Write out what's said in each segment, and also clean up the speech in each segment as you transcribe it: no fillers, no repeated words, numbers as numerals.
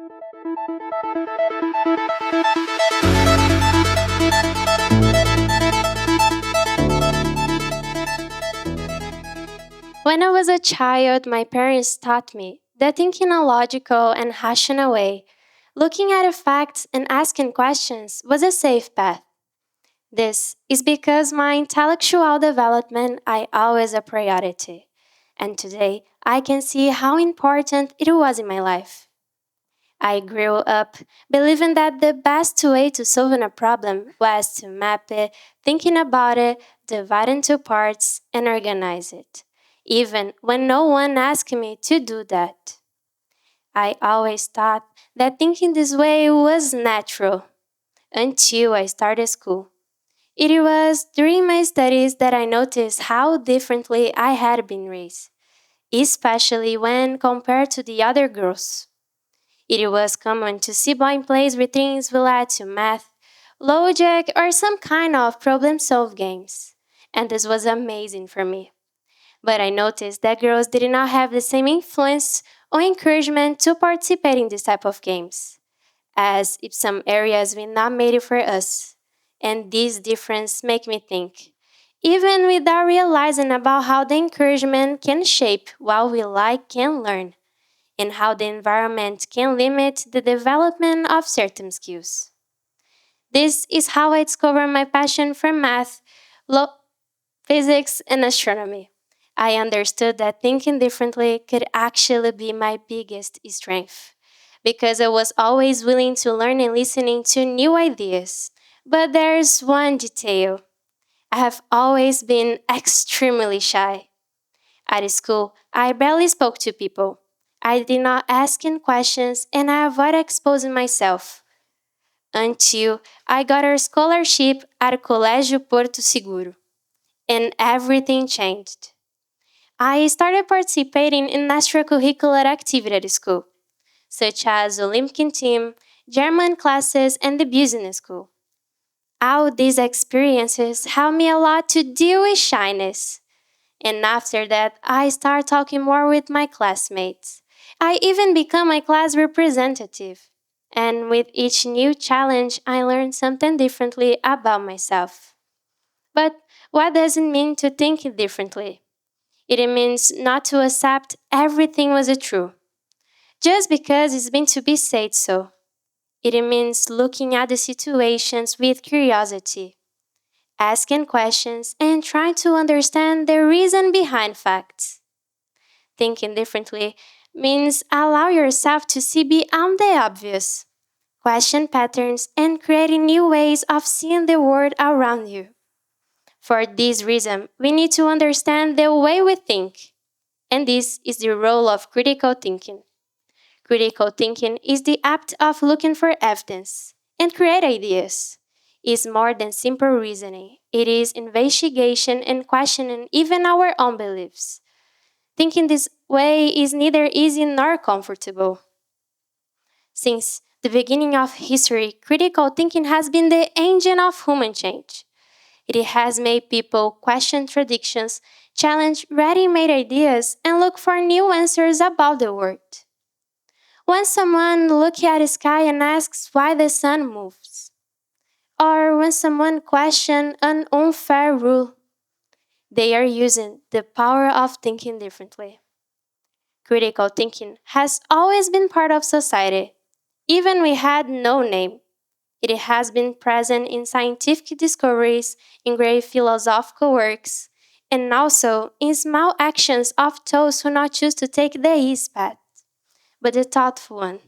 When I was a child, my parents taught me that thinking in a logical and rational way, looking at the facts and asking questions was a safe path. This is because my intellectual development I always a priority, and today I can see how important it was in my life. I grew up believing that the best way to solving a problem was to map it, thinking about it, divide into parts, and organize it, even when no one asked me to do that. I always thought that thinking this way was natural until I started school. It was during my studies that I noticed how differently I had been raised, especially when compared to the other girls. It was common to see blind plays with things related to math, logic, or some kind of problem solve games. And this was amazing for me. But I noticed that girls did not have the same influence or encouragement to participate in this type of games, as if some areas were not made for us. And this difference make me think, even without realizing about how the encouragement can shape what we like and learn and how the environment can limit the development of certain skills. This is how I discovered my passion for math, physics, and astronomy. I understood that thinking differently could actually be my biggest strength because I was always willing to learn and listening to new ideas. But there's one detail. I have always been extremely shy. At school, I barely spoke to people. I did not ask any questions and I avoided exposing myself until I got a scholarship at Colégio Porto Seguro, and everything changed. I started participating in extracurricular activity at school, such as Olympic team, German classes, and the business school. All these experiences helped me a lot to deal with shyness. And after that, I started talking more with my classmates. I even became my class representative. And with each new challenge, I learned something differently about myself. But what does it mean to think differently? It means not to accept everything was true, just because it's been to be said so. It means looking at the situations with curiosity, asking questions, and trying to understand the reason behind facts. Thinking differently means allow yourself to see beyond the obvious, question patterns, and creating new ways of seeing the world around you. For this reason, we need to understand the way we think, and this is the role of critical thinking. Critical thinking is the act of looking for evidence and create ideas. It's more than simple reasoning. It is investigation and questioning even our own beliefs. Thinking this way is neither easy nor comfortable. Since the beginning of history, critical thinking has been the engine of human change. It has made people question traditions, challenge ready made ideas, and look for new answers about the world. When someone looks at the sky and asks why the sun moves, or when someone questions an unfair rule, they are using the power of thinking differently. Critical thinking has always been part of society, even we had no name. It has been present in scientific discoveries, in great philosophical works, and also in small actions of those who not choose to take the easy path, but the thoughtful one.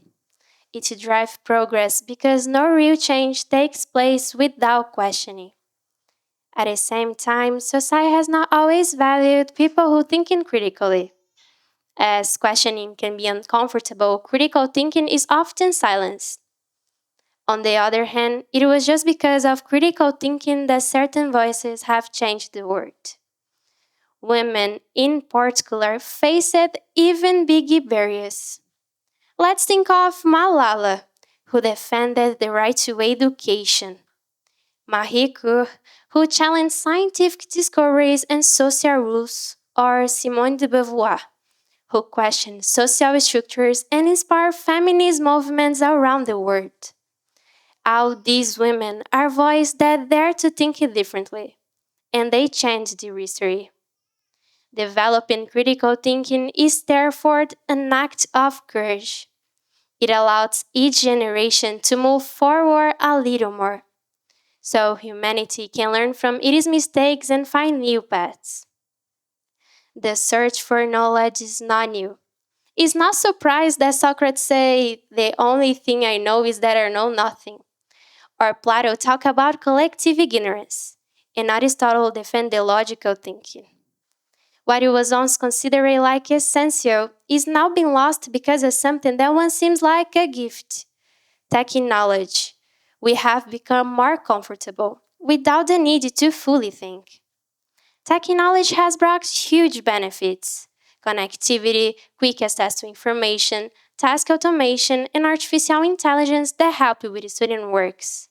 It drives progress because no real change takes place without questioning. At the same time, society has not always valued people who think critically. As questioning can be uncomfortable, critical thinking is often silenced. On the other hand, it was just because of critical thinking that certain voices have changed the world. Women, in particular, faced even bigger barriers. Let's think of Malala, who defended the right to education, Marie Curie, who challenged scientific discoveries and social rules, or Simone de Beauvoir, who question social structures and inspire feminist movements around the world. All these women are voices that dare to think differently, and they change the history. Developing critical thinking is therefore an act of courage. It allows each generation to move forward a little more, so humanity can learn from its mistakes and find new paths. The search for knowledge is not new. It's not surprised that Socrates say, "The only thing I know is that I know nothing." Or Plato talk about collective ignorance, and Aristotle defend the logical thinking. What was once considered like essential is now being lost because of something that once seems like a gift. Taking knowledge, we have become more comfortable without the need to fully think. Taking knowledge has brought huge benefits: connectivity, quick access to information, task automation, and artificial intelligence that help with student works.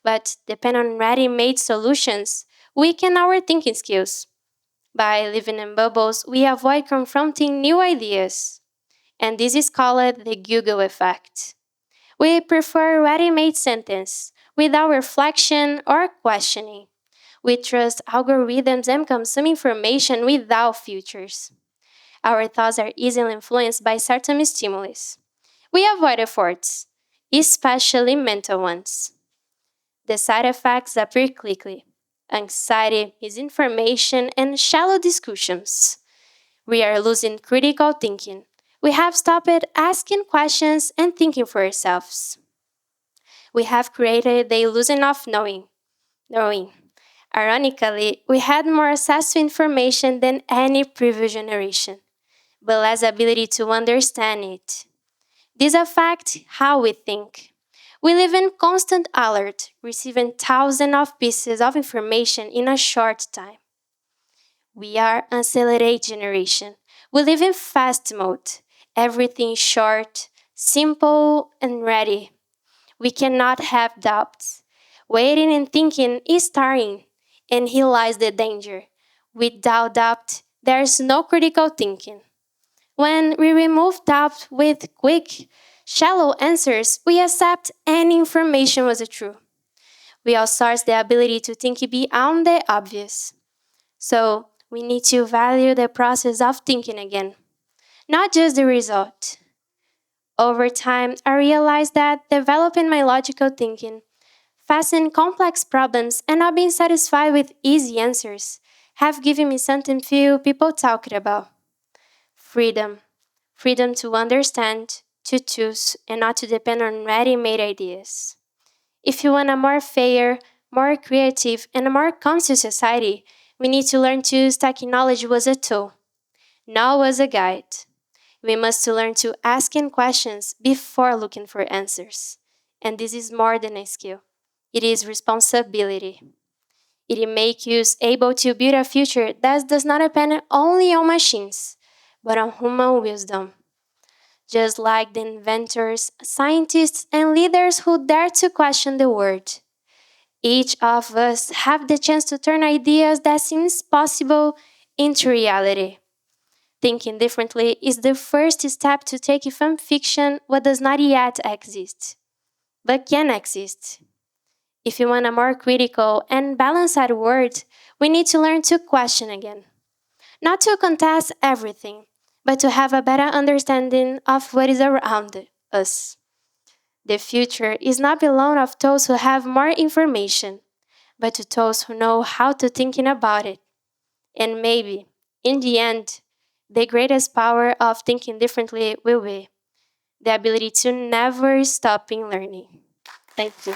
But depend on ready-made solutions, weaken our thinking skills. By living in bubbles, we avoid confronting new ideas. And this is called the Google effect. We prefer ready-made sentence without reflection or questioning. We trust algorithms and consume information without filters. Our thoughts are easily influenced by certain stimulus. We avoid efforts, especially mental ones. The side effects appear quickly: anxiety, misinformation, and shallow discussions. We are losing critical thinking. We have stopped asking questions and thinking for ourselves. We have created the illusion of knowing. Ironically, we had more access to information than any previous generation, but less ability to understand it. This affects how we think. We live in constant alert, receiving thousands of pieces of information in a short time. We are an accelerated generation. We live in fast mode. Everything short, simple, and ready. We cannot have doubts. Waiting and thinking is tiring, and here lies the danger. Without doubt, there is no critical thinking. When we remove doubt with quick, shallow answers, we accept any information was true. We outsource the ability to think beyond the obvious. So, we need to value the process of thinking again, not just the result. Over time, I realized that developing my logical thinking, facing complex problems, and not being satisfied with easy answers have given me something few people talked about: freedom. Freedom to understand, to choose, and not to depend on ready made ideas. If you want a more fair, more creative, and a more conscious society, we need to learn to use technology as a tool, not as a guide. We must learn to ask questions before looking for answers. And this is more than a skill. It is responsibility. It makes you able to build a future that does not depend only on machines, but on human wisdom. Just like the inventors, scientists, and leaders who dare to question the world, each of us have the chance to turn ideas that seem possible into reality. Thinking differently is the first step to take from fiction what does not yet exist, but can exist. If you want a more critical and balanced world, we need to learn to question again. Not to contest everything, but to have a better understanding of what is around us. The future is not belong of those who have more information, but to those who know how to thinking about it. And maybe, in the end, the greatest power of thinking differently will be the ability to never stop in learning. Thank you.